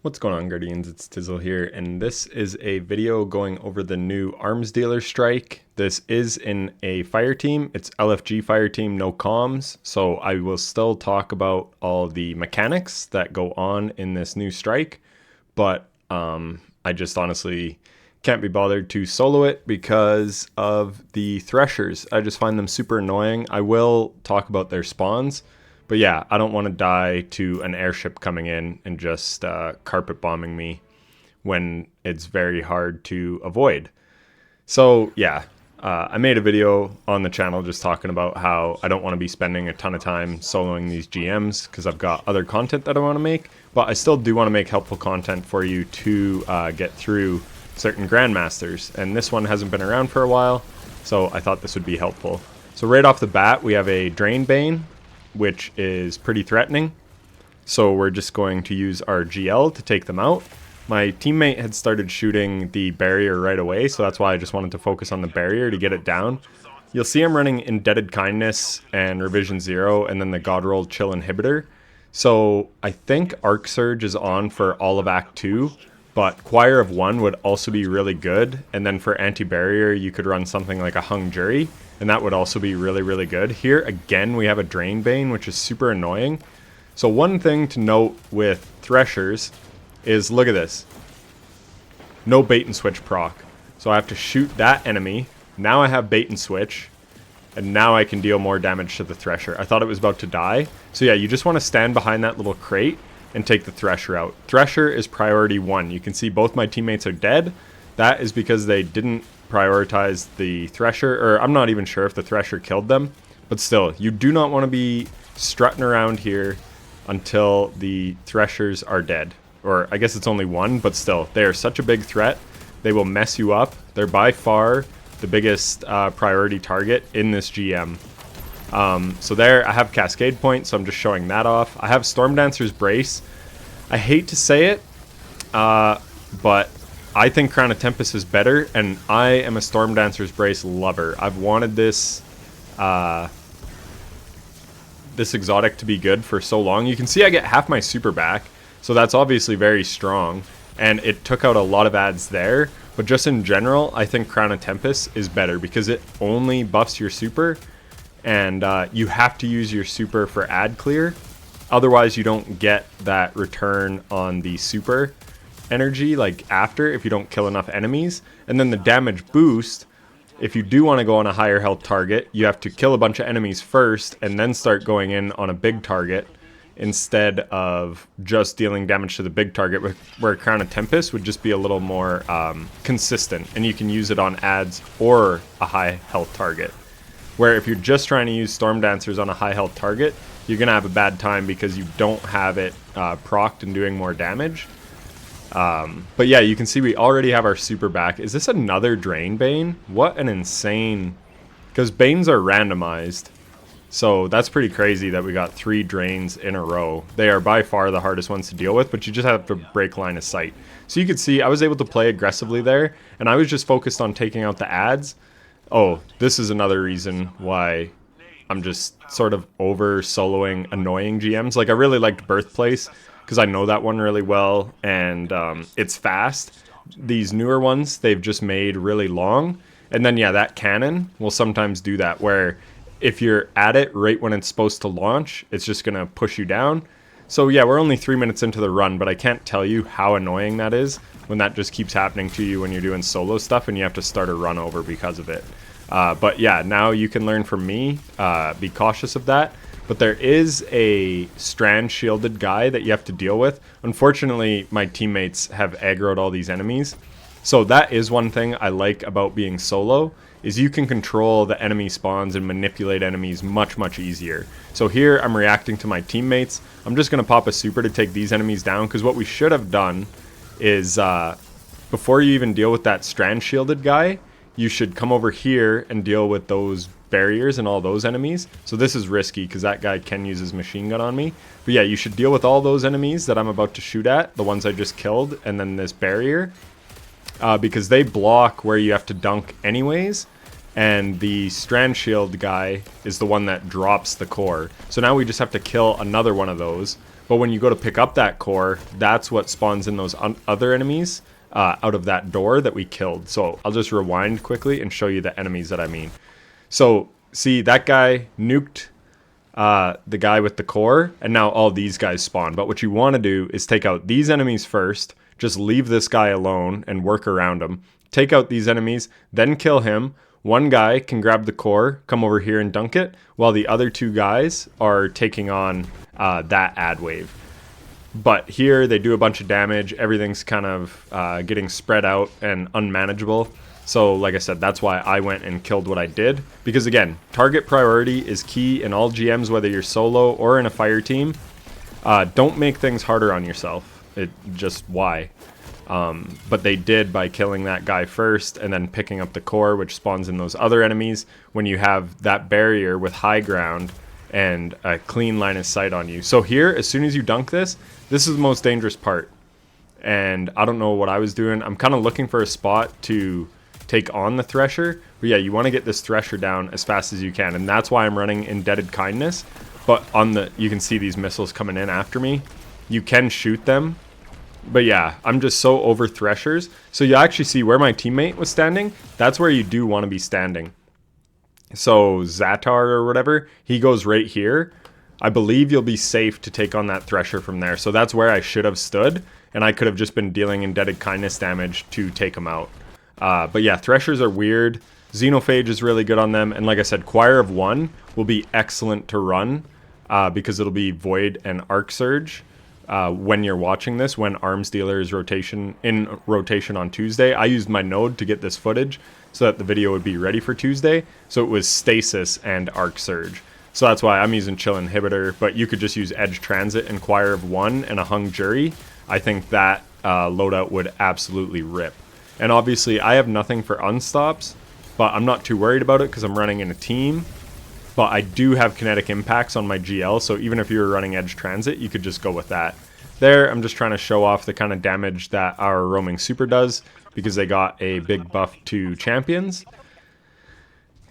What's going on, Guardians? It's Tizzle here, and this is a video going over the new arms dealer strike. This is in a fire team. It's LFG fire team, no comms, so I will still talk about all the mechanics that go on in this new strike, but I just honestly can't be bothered to solo it because of the threshers. I just find them super annoying. I will talk about their spawns. But yeah, I don't want to die to an airship coming in and just carpet bombing me when it's very hard to avoid. So yeah, I made a video on the channel just talking about how I don't want to be spending a ton of time soloing these GMs because I've got other content that I want to make. But I still do want to make helpful content for you to get through certain Grandmasters. And this one hasn't been around for a while, so I thought this would be helpful. So right off the bat, we have a Drain Bane, which is pretty threatening. So we're just going to use our GL to take them out. My teammate had started shooting the barrier right away, so that's why I just wanted to focus on the barrier to get it down. You'll see I'm running Indebted Kindness and Revision 0 and then the Godroll Chill Inhibitor. So I think Arc Surge is on for all of Act 2, but Choir of 1 would also be really good. And then for anti-barrier, you could run something like a Hung Jury, and that would also be really, really good. Here, again, we have a Drain Bane, which is super annoying. So one thing to note with Threshers is, look at this. No bait and switch proc. So I have to shoot that enemy. Now I have bait and switch, and now I can deal more damage to the Thresher. I thought it was about to die. So yeah, you just want to stand behind that little crate and take the Thresher out. Thresher is priority 1. You can see both my teammates are dead. That is because they didn't prioritize the Thresher, or I'm not even sure if the Thresher killed them, but still, you do not want to be strutting around here until the Threshers are dead. Or I guess it's only one, but still, they are such a big threat. They will mess you up. They're by far the biggest priority target in this GM. So there, I have Cascade Point, so I'm just showing that off. I have Storm Dancer's Brace. I hate to say it, but I think Crown of Tempest is better, and I am a Storm Dancer's Brace lover. I've wanted this this exotic to be good for so long. You can see I get half my super back, so that's obviously very strong, and it took out a lot of ads there. But just in general, I think Crown of Tempest is better because it only buffs your super, and you have to use your super for ad clear. Otherwise, you don't get that return on the super energy like after if you don't kill enough enemies. And then the damage boost, if you do want to go on a higher health target, you have to kill a bunch of enemies first and then start going in on a big target instead of just dealing damage to the big target, where Crown of Tempest would just be a little more consistent, and you can use it on ads or a high health target. Where if you're just trying to use Storm Dancers on a high health target, you're gonna have a bad time because you don't have it procced and doing more damage. But yeah, you can see we already have our super back. Is this another Drain Bane? What an insane... Because Banes are randomized. So that's pretty crazy that we got 3 Drains in a row. They are by far the hardest ones to deal with, but you just have to break line of sight. So you can see I was able to play aggressively there, and I was just focused on taking out the ads. Oh, this is another reason why I'm just sort of over soloing annoying GMs. Like, I really liked Birthplace because I know that one really well, and it's fast. These newer ones, they've just made really long. And then, yeah, that cannon will sometimes do that, where if you're at it right when it's supposed to launch, it's just going to push you down. So, yeah, we're only 3 minutes into the run, but I can't tell you how annoying that is when that just keeps happening to you when you're doing solo stuff and you have to start a run over because of it. But, yeah, now you can learn from me. Be cautious of that. But there is a strand shielded guy that you have to deal with. Unfortunately, my teammates have aggroed all these enemies. So that is one thing I like about being solo, is you can control the enemy spawns and manipulate enemies much, much easier. So here I'm reacting to my teammates. I'm just going to pop a super to take these enemies down, because what we should have done is before you even deal with that strand shielded guy, you should come over here and deal with those barriers and all those enemies. So this is risky because that guy can use his machine gun on me. But yeah, you should deal with all those enemies that I'm about to shoot at, the ones I just killed, and then this barrier. Because they block where you have to dunk anyways. and the strand shield guy is the one that drops the core. So now we just have to kill another one of those. But when you go to pick up that core, that's what spawns in those other enemies out of that door that we killed. So I'll just rewind quickly and show you the enemies that I mean. So see, that guy nuked the guy with the core, and now all these guys spawn. But what you want to do is take out these enemies first, just leave this guy alone and work around him. Take out these enemies, then kill him. One guy can grab the core, come over here and dunk it, while the other two guys are taking on that ad wave. But here they do a bunch of damage. Everything's kind of getting spread out and unmanageable. So like I said, that's why I went and killed what I did. Because again, target priority is key in all GMs, whether you're solo or in a fire team. Don't make things harder on yourself. Why? But they did by killing that guy first and then picking up the core, which spawns in those other enemies when you have that barrier with high ground and a clean line of sight on you. So here, as soon as you dunk this is the most dangerous part. And I don't know what I was doing. I'm kind of looking for a spot to take on the Thresher. But yeah, you want to get this Thresher down as fast as you can. And that's why I'm running Indebted Kindness. But you can see these missiles coming in after me. You can shoot them. But yeah, I'm just so over Threshers. So you actually see where my teammate was standing. That's where you do want to be standing. So Zatar or whatever, he goes right here. I believe you'll be safe to take on that Thresher from there. So that's where I should have stood. And I could have just been dealing Indebted Kindness damage to take him out. But yeah, Threshers are weird. Xenophage is really good on them. And like I said, Choir of One will be excellent to run. Because it'll be Void and Arc Surge. When you're watching this, when Arms Dealer is in rotation on Tuesday. I used my node to get this footage so that the video would be ready for Tuesday. So it was Stasis and Arc Surge. So that's why I'm using Chill Inhibitor, but you could just use Edge Transit and Choir of One and a Hung Jury. I think that loadout would absolutely rip. And obviously I have nothing for unstops, but I'm not too worried about it because I'm running in a team. But I do have kinetic impacts on my GL, so even if you were running Edge Transit, you could just go with that. There, I'm just trying to show off the kind of damage that our roaming super does, because they got a big buff to champions.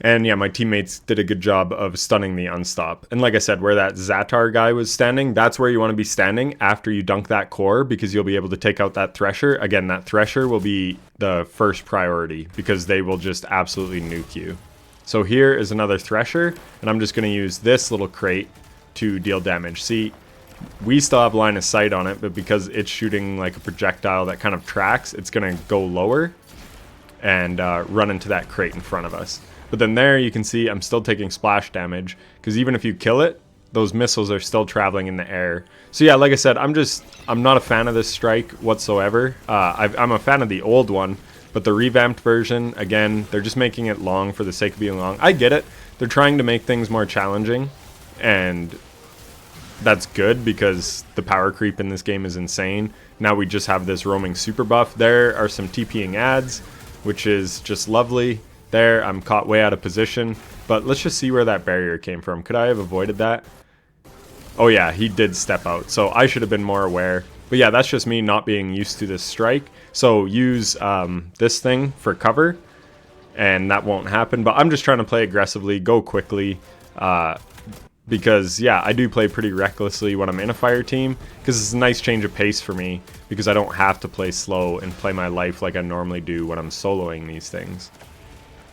And yeah, my teammates did a good job of stunning the unstop. And like I said, where that Zatar guy was standing, that's where you want to be standing after you dunk that core, because you'll be able to take out that Thresher. Again, that Thresher will be the first priority, because they will just absolutely nuke you. So here is another Thresher, and I'm just going to use this little crate to deal damage. See, we still have line of sight on it, but because it's shooting like a projectile that kind of tracks, it's going to go lower and run into that crate in front of us. But then there you can see I'm still taking splash damage, because even if you kill it, those missiles are still traveling in the air. So yeah, like I said, I'm not a fan of this strike whatsoever. I'm a fan of the old one, but the revamped version, again, they're just making it long for the sake of being long. I get it. They're trying to make things more challenging, and that's good because the power creep in this game is insane. Now we just have this roaming super buff. There are some TPing ads, which is just lovely. There, I'm caught way out of position, but let's just see where that barrier came from. Could I have avoided that? Oh yeah, he did step out, so I should have been more aware. But yeah, that's just me not being used to this strike. So use this thing for cover, and that won't happen. But I'm just trying to play aggressively, go quickly, because yeah, I do play pretty recklessly when I'm in a fire team, because it's a nice change of pace for me, because I don't have to play slow and play my life like I normally do when I'm soloing these things.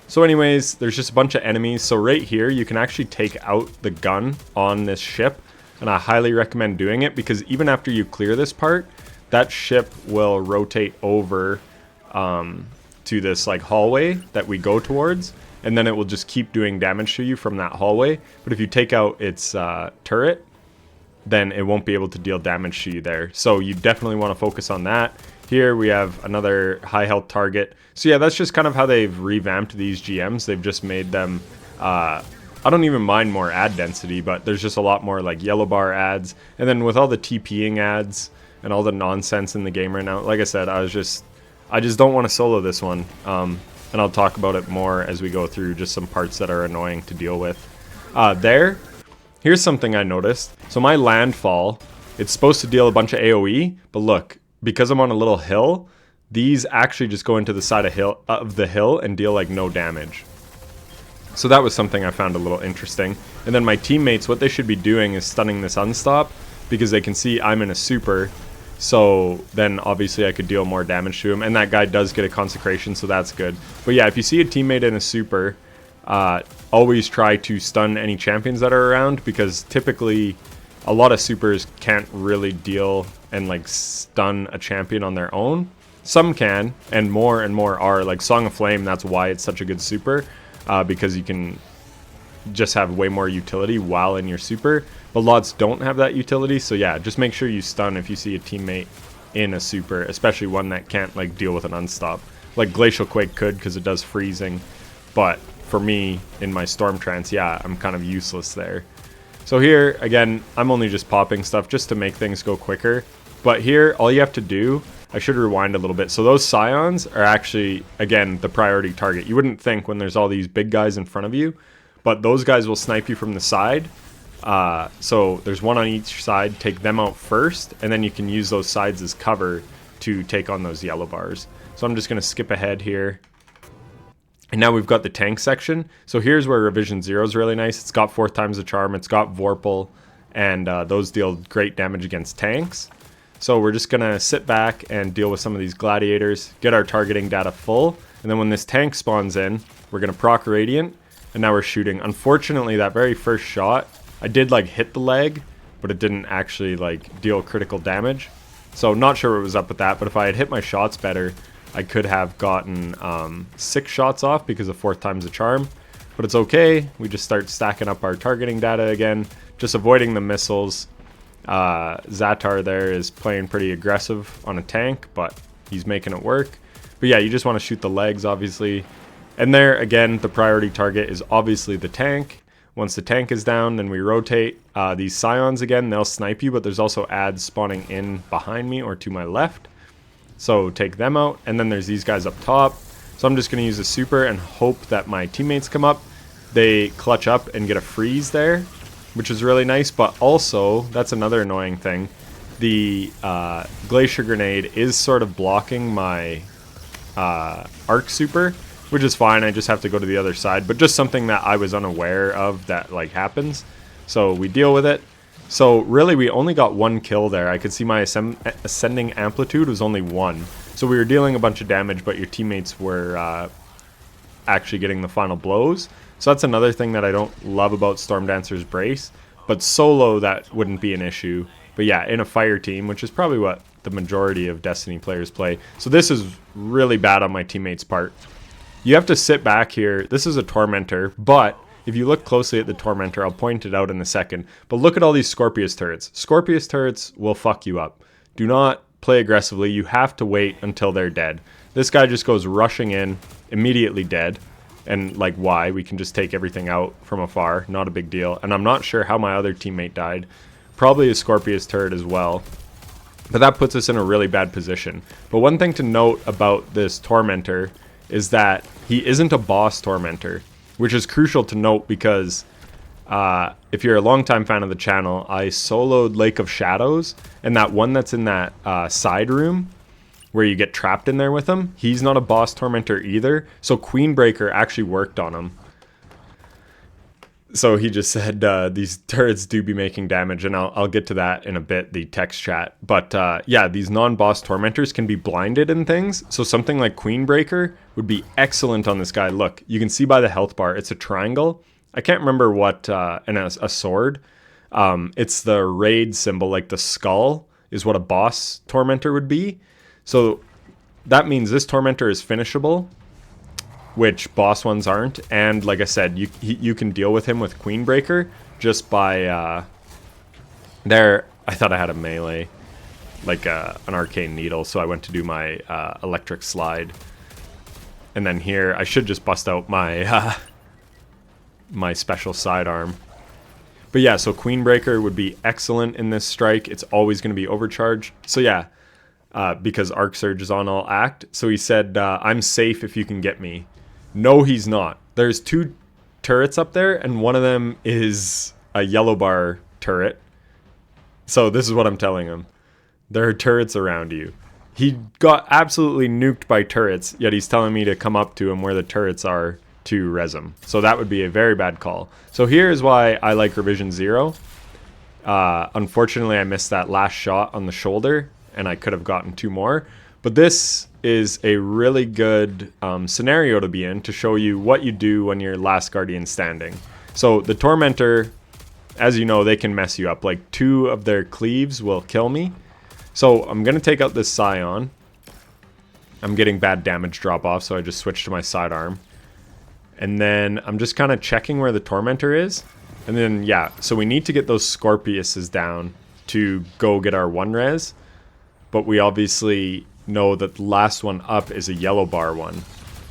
So anyways, there's just a bunch of enemies. So right here, you can actually take out the gun on this ship, and I highly recommend doing it, because even after you clear this part, that ship will rotate over to this like hallway that we go towards, and then it will just keep doing damage to you from that hallway. But if you take out its turret, then it won't be able to deal damage to you there. So you definitely want to focus on that. Here we have another high health target. So yeah, that's just kind of how they've revamped these GMs. They've just made them, I don't even mind more ad density, but there's just a lot more like yellow bar ads. And then with all the TPing ads and all the nonsense in the game right now, like I said, I just don't want to solo this one. And I'll talk about it more as we go through just some parts that are annoying to deal with. Here's something I noticed. So my landfall, it's supposed to deal a bunch of AoE, but look, because I'm on a little hill, these actually just go into the side of the hill and deal like no damage. So that was something I found a little interesting. And then my teammates, what they should be doing is stunning this unstop, because they can see I'm in a super. So then obviously I could deal more damage to him. And that guy does get a consecration, so that's good. But yeah, if you see a teammate in a super, always try to stun any champions that are around, because typically a lot of supers can't really deal and like stun a champion on their own. Some can, and more are. Like Song of Flame, that's why it's such a good super, because you can just have way more utility while in your super. But lots don't have that utility, so yeah, just make sure you stun if you see a teammate in a super, especially one that can't like deal with an unstop. Like Glacial Quake could, because it does freezing, but for me in my Storm Trance, yeah, I'm kind of useless there. So here, again, I'm only just popping stuff just to make things go quicker. But here, all you have to do, I should rewind a little bit. So those Scions are actually, again, the priority target. You wouldn't think when there's all these big guys in front of you, but those guys will snipe you from the side. So there's one on each side, take them out first, and then you can use those sides as cover to take on those yellow bars. So I'm just going to skip ahead here. And now we've got the tank section. So here's where Revision 0 is really nice. It's got 4 times the charm, it's got Vorpal, and those deal great damage against tanks. So we're just going to sit back and deal with some of these gladiators, get our targeting data full, and then when this tank spawns in, we're going to proc Radiant, and now we're shooting. Unfortunately, that very first shot, I did like hit the leg, but it didn't actually like deal critical damage. So not sure what was up with that, but if I had hit my shots better, I could have gotten 6 shots off because of 4th times the charm. But it's okay. We just start stacking up our targeting data again, just avoiding the missiles. Zatar there is playing pretty aggressive on a tank, but he's making it work. But yeah, you just want to shoot the legs, obviously. And there, again, the priority target is obviously the tank. Once the tank is down, then we rotate. These Scions, again, they'll snipe you, but there's also ads spawning in behind me or to my left. So take them out, and then there's these guys up top. So I'm just going to use a super and hope that my teammates come up. They clutch up and get a freeze there, which is really nice, but also, that's another annoying thing. The Glacier Grenade is sort of blocking my Arc Super, which is fine. I just have to go to the other side, but just something that I was unaware of that like happens. So we deal with it. So really, we only got 1 kill there. I could see my ascending amplitude was only 1. So we were dealing a bunch of damage, but your teammates were actually getting the final blows. So that's another thing that I don't love about Storm Dancer's Brace. But solo, that wouldn't be an issue. But yeah, in a fire team, which is probably what the majority of Destiny players play. So this is really bad on my teammates' part. You have to sit back here. This is a Tormentor, but if you look closely at the Tormentor, I'll point it out in a second, but look at all these Scorpius turrets. Scorpius turrets will fuck you up. Do not play aggressively. You have to wait until they're dead. This guy just goes rushing in, immediately dead. And like, why? We can just take everything out from afar. Not a big deal. And I'm not sure how my other teammate died. Probably a Scorpius turret as well. But that puts us in a really bad position. But one thing to note about this Tormentor is that he isn't a boss Tormentor, which is crucial to note because if you're a longtime fan of the channel, I soloed Lake of Shadows, and that one that's in that side room where you get trapped in there with him, he's not a boss Tormentor either, so Queenbreaker actually worked on him. So he just said these turrets do be making damage, and I'll get to that in a bit, the text chat. But yeah, these non-boss Tormentors can be blinded and things, so something like Queenbreaker would be excellent on this guy. Look, you can see by the health bar, it's a triangle. I can't remember what, and a sword. It's the raid symbol, like the skull is what a boss Tormentor would be. So that means this Tormentor is finishable, which boss ones aren't, and like I said, you can deal with him with Queenbreaker just by there. I thought I had a melee, like an arcane needle, so I went to do my electric slide, and then here I should just bust out my my special sidearm. But yeah, so Queenbreaker would be excellent in this strike. It's always going to be overcharged. So yeah, because Arc Surge is on all act. So he said, "I'm safe if you can get me." No, he's not. There's 2 turrets up there, and one of them is a yellow bar turret. So this is what I'm telling him. There are turrets around you. He got absolutely nuked by turrets, yet he's telling me to come up to him where the turrets are to res him. So that would be a very bad call. So here is why I like Revision 0. Unfortunately, I missed that last shot on the shoulder, and I could have gotten 2 more. But this is a really good scenario to be in to show you what you do when you're last Guardian standing. So the Tormentor, as you know, they can mess you up. Like 2 of their cleaves will kill me. So I'm going to take out this Scion. I'm getting bad damage drop off, so I just switched to my sidearm. And then I'm just kind of checking where the Tormentor is. And then, yeah, so we need to get those Scorpiuses down to go get our 1 res. But we obviously know that the last one up is a yellow bar one.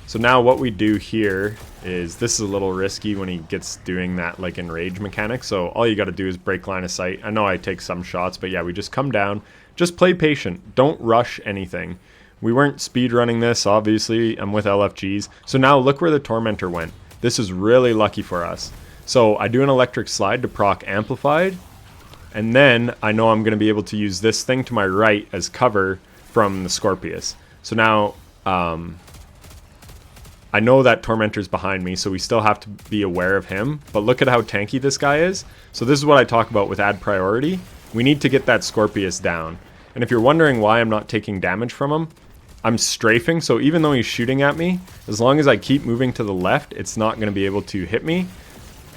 So now what we do here is, this is a little risky when he gets doing that like enrage mechanic. So all you got to do is break line of sight. I know I take some shots, but yeah, we just come down. Just play patient. Don't rush anything. We weren't speed running this, obviously. I'm with LFGs. So now look where the Tormentor went. This is really lucky for us. So I do an electric slide to proc amplified. And then I know I'm going to be able to use this thing to my right as cover from the Scorpius. So now I know that Tormentor's behind me, so we still have to be aware of him. But look at how tanky this guy is. So this is what I talk about with add priority. We need to get that Scorpius down. And if you're wondering why I'm not taking damage from him, I'm strafing, so even though he's shooting at me, as long as I keep moving to the left, it's not going to be able to hit me.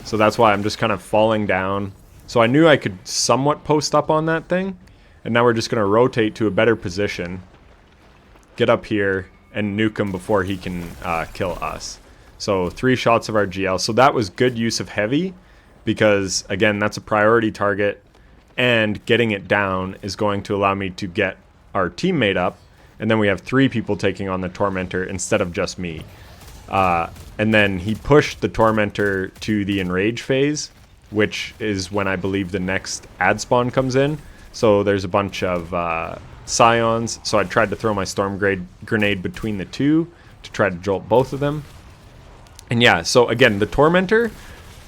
So that's why I'm just kind of falling down. So I knew I could somewhat post up on that thing. And now we're just going to rotate to a better position. Get up here and nuke him before he can kill us. So 3 shots of our GL. So that was good use of heavy. Because, again, that's a priority target. And getting it down is going to allow me to get our teammate up. And then we have 3 people taking on the Tormentor instead of just me. And then he pushed the Tormentor to the enrage phase, which is when I believe the next ad spawn comes in. So there's a bunch of Scions. So I tried to throw my Storm Grenade between the 2 to try to jolt both of them. And yeah, so again, the Tormentor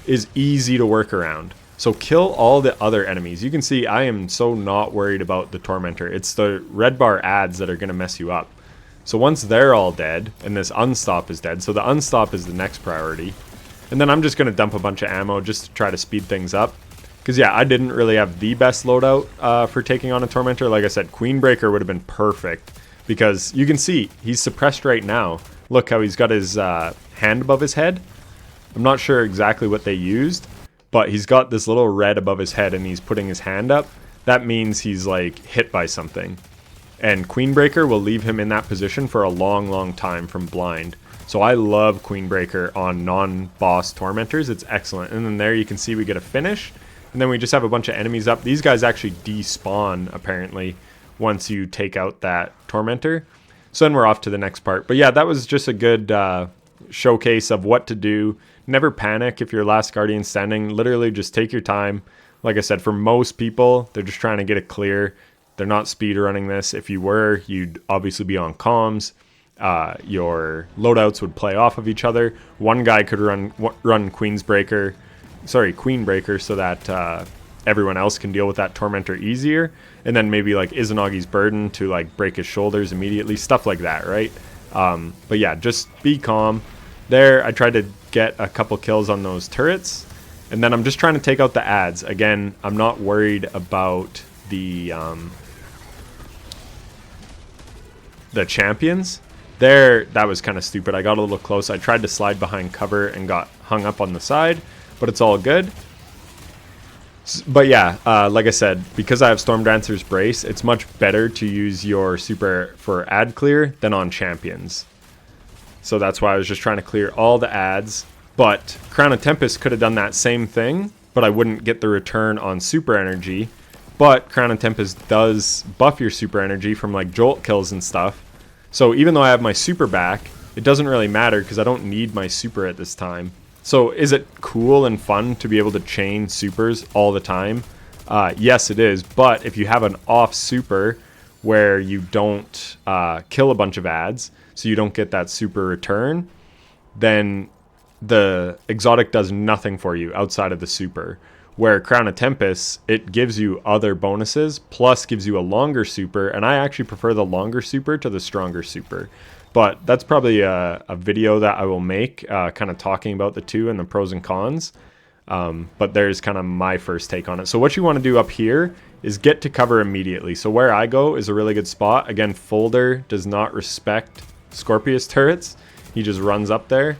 is easy to work around. So kill all the other enemies. You can see I am so not worried about the Tormentor. It's the red bar ads that are going to mess you up. So once they're all dead, and this Unstop is dead, so the Unstop is the next priority. And then I'm just going to dump a bunch of ammo just to try to speed things up. Because yeah, I didn't really have the best loadout for taking on a Tormentor. Like I said, Queenbreaker would have been perfect. Because you can see, he's suppressed right now. Look how he's got his hand above his head. I'm not sure exactly what they used. But he's got this little red above his head and he's putting his hand up. That means he's like hit by something. And Queenbreaker will leave him in that position for a long, long time from blind. So I love Queenbreaker on non-boss Tormentors. It's excellent. And then there you can see we get a finish. And then we just have a bunch of enemies up. These guys actually despawn, apparently, once you take out that Tormentor. So then we're off to the next part. But yeah, that was just a good showcase of what to do. Never panic if you're last Guardian standing. Literally just take your time. Like I said, for most people, they're just trying to get it clear. They're not speed running this. If you were, you'd obviously be on comms. Your loadouts would play off of each other. One guy could run Queenbreaker so that everyone else can deal with that Tormentor easier. And then maybe like Izanagi's Burden to like break his shoulders immediately. Stuff like that, right? But yeah, just be calm. There, I tried to get a couple kills on those turrets. And then I'm just trying to take out the ads. Again, I'm not worried about the champions. There, that was kind of stupid. I got a little close. I tried to slide behind cover and got hung up on the side. But it's all good. But yeah, like I said, because I have Storm Dancer's Brace, it's much better to use your super for ad clear than on champions. So that's why I was just trying to clear all the ads. But Crown of Tempest could have done that same thing, but I wouldn't get the return on super energy. But Crown of Tempest does buff your super energy from like jolt kills and stuff. So even though I have my super back, it doesn't really matter because I don't need my super at this time. So is it cool and fun to be able to chain supers all the time? Yes, it is. But if you have an off super where you don't kill a bunch of ads, so you don't get that super return, then the exotic does nothing for you outside of the super. Where Crown of Tempest, it gives you other bonuses, plus gives you a longer super, and I actually prefer the longer super to the stronger super. But that's probably a video that I will make, kind of talking about the two and the pros and cons. But there's kind of my first take on it. So what you want to do up here is get to cover immediately. So where I go is a really good spot. Again, Folder does not respect Scorpius turrets. He just runs up there.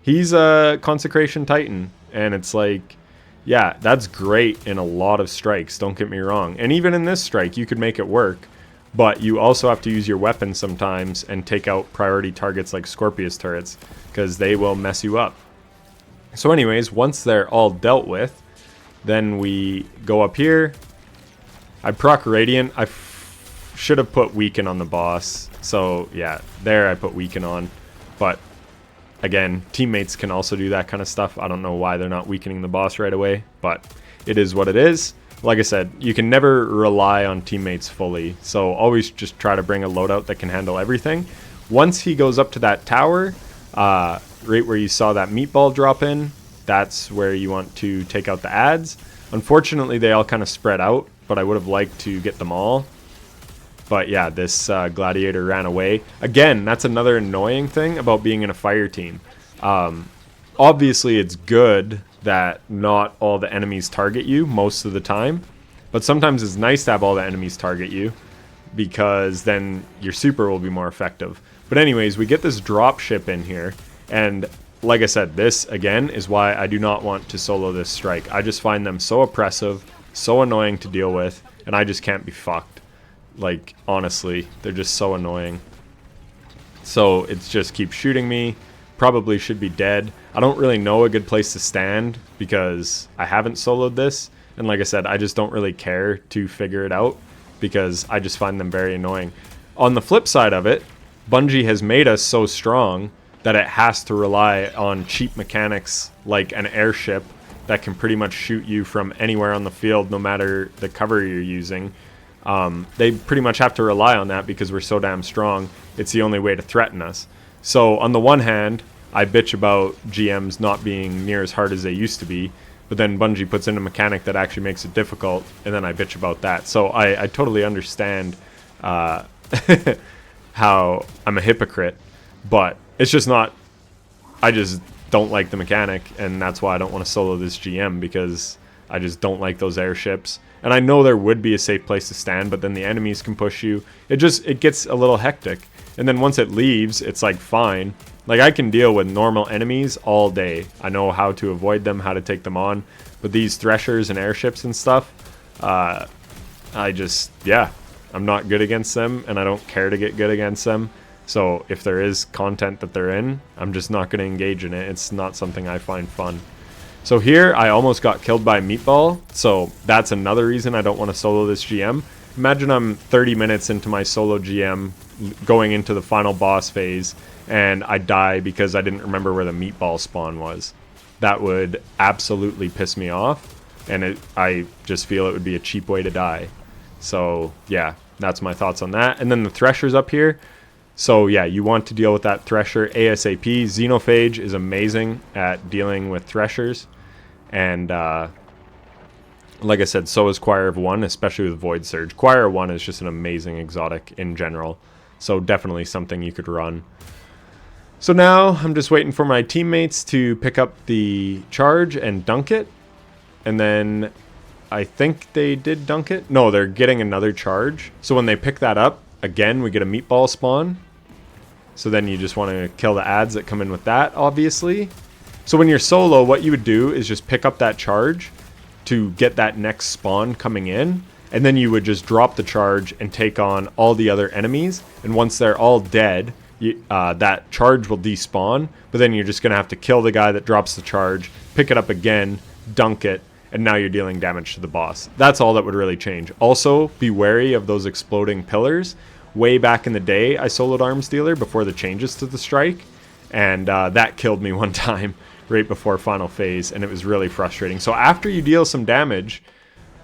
He's a Consecration Titan, and it's like, yeah, that's great in a lot of strikes, don't get me wrong. And even in this strike, you could make it work, but you also have to use your weapons sometimes and take out priority targets like Scorpius turrets, because they will mess you up. So anyways, once they're all dealt with, then we go up here. I proc Radiant. I should have put Weaken on the boss. So yeah, there I put Weaken on. But again, teammates can also do that kind of stuff. I don't know why they're not weakening the boss right away, but it is what it is. Like I said, you can never rely on teammates fully. So always just try to bring a loadout that can handle everything. Once he goes up to that tower, right where you saw that meatball drop in, that's where you want to take out the ads. Unfortunately, they all kind of spread out, but I would have liked to get them all. But yeah, this gladiator ran away. Again, that's another annoying thing about being in a fire team. Obviously, it's good that not all the enemies target you most of the time. But sometimes it's nice to have all the enemies target you, because then your super will be more effective. But anyways, we get this drop ship in here. And like I said, this, again, is why I do not want to solo this strike. I just find them so oppressive, so annoying to deal with, and I just can't be fucked. Like, honestly, they're just so annoying. So it's just keep shooting me. Probably should be dead. I don't really know a good place to stand because I haven't soloed this. And like I said, I just don't really care to figure it out because I just find them very annoying. On the flip side of it, Bungie has made us so strong that it has to rely on cheap mechanics like an airship that can pretty much shoot you from anywhere on the field no matter the cover you're using. They pretty much have to rely on that because we're so damn strong. It's the only way to threaten us. So on the one hand, I bitch about GMs not being near as hard as they used to be, but then Bungie puts in a mechanic that actually makes it difficult, and then I bitch about that. So I totally understand how I'm a hypocrite, but it's just not... I just don't like the mechanic, and that's why I don't want to solo this GM, because I just don't like those airships. And I know there would be a safe place to stand, but then the enemies can push you. It gets a little hectic. And then once it leaves, it's like fine. Like I can deal with normal enemies all day. I know how to avoid them, how to take them on. But these threshers and airships and stuff, I'm not good against them, and I don't care to get good against them. So if there is content that they're in, I'm just not going to engage in it. It's not something I find fun. So here, I almost got killed by a meatball, so that's another reason I don't want to solo this GM. Imagine I'm 30 minutes into my solo GM, going into the final boss phase, and I die because I didn't remember where the meatball spawn was. That would absolutely piss me off, and I just feel it would be a cheap way to die. So yeah, that's my thoughts on that. And then the Thresher's up here. So yeah, you want to deal with that Thresher ASAP. Xenophage is amazing at dealing with Threshers. And like I said, so is Choir of One, especially with Void Surge. Choir of One is just an amazing exotic in general. So definitely something you could run. So now I'm just waiting for my teammates to pick up the charge and dunk it. And then I think they did dunk it. No, they're getting another charge. So when they pick that up, again, we get a meatball spawn. So then you just want to kill the ads that come in with that, obviously. So when you're solo, what you would do is just pick up that charge to get that next spawn coming in. And then you would just drop the charge and take on all the other enemies. And once they're all dead, that charge will despawn. But then you're just going to have to kill the guy that drops the charge, pick it up again, dunk it, and now you're dealing damage to the boss. That's all that would really change. Also, be wary of those exploding pillars. Way back in the day, I soloed Arms Dealer before the changes to the strike. And that killed me one time right before final phase, and it was really frustrating. So after you deal some damage,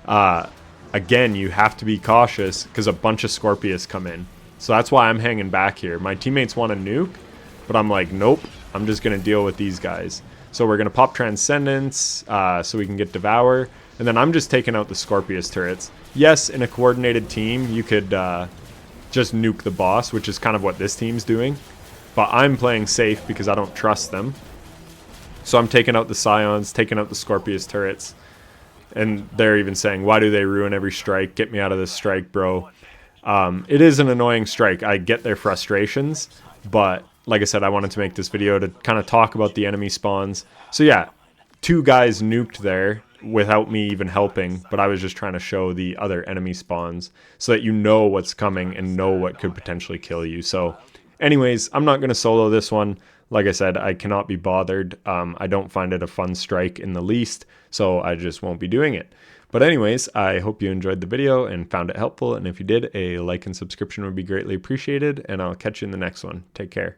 again, you have to be cautious because a bunch of Scorpius come in. So that's why I'm hanging back here. My teammates want to nuke, but I'm like, nope, I'm just going to deal with these guys. So we're going to pop Transcendence so we can get Devour, and then I'm just taking out the Scorpius turrets. Yes, in a coordinated team, you could just nuke the boss, which is kind of what this team's doing. but I'm playing safe because I don't trust them. So I'm taking out the Scions, taking out the Scorpius turrets, and they're even saying, why do they ruin every strike? Get me out of this strike, bro. It is an annoying strike. I get their frustrations, but like I said, I wanted to make this video to kind of talk about the enemy spawns. So yeah, 2 guys nuked there without me even helping, but I was just trying to show the other enemy spawns so that you know what's coming and know what could potentially kill you. So anyways, I'm not going to solo this one. Like I said, I cannot be bothered. I don't find it a fun strike in the least, so I just won't be doing it. But anyways, I hope you enjoyed the video and found it helpful, and if you did, a like and subscription would be greatly appreciated, and I'll catch you in the next one. Take care.